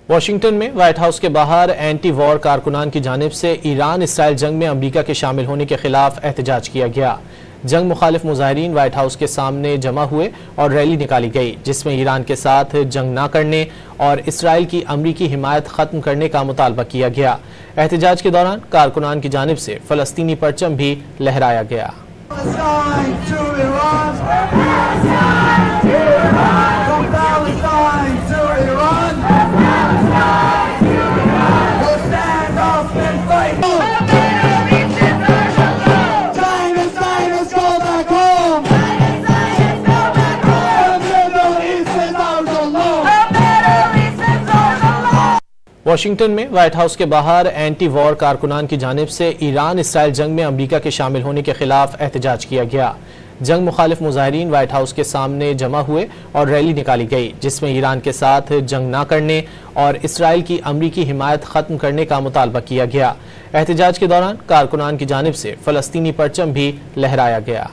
Washington में white house के बाहर एंटी वॉर कारकुनान की जानिब से ईरान इसराइल जंग में अमरीका के शामिल होने के खिलाफ एहतजाज किया गया। जंग मुखालिफ मुजाहिरीन व्हाइट हाउस के सामने जमा हुए और रैली निकाली गई, जिसमें ईरान के साथ जंग न करने और इसराइल की अमरीकी हिमायत खत्म करने का मुतालबा किया गया। एहतजाज के दौरान कारकुनान की जानिब से फलस्तीनी परचम भी लहराया गया। वाशिंगटन में व्हाइट हाउस के बाहर एंटी वॉर कारकुनान की जानिब से ईरान इसराइल जंग में अमरीका के शामिल होने के खिलाफ एहतजाज किया गया। जंग मुखालिफ मुजाहिरीन व्हाइट हाउस के सामने जमा हुए और रैली निकाली गई, जिसमें ईरान के साथ जंग न करने और इसराइल की अमरीकी हिमायत खत्म करने का मुतालबा किया गया। एहतजाज के दौरान कारकुनान की जानिब से फलस्तीनी परचम भी लहराया गया।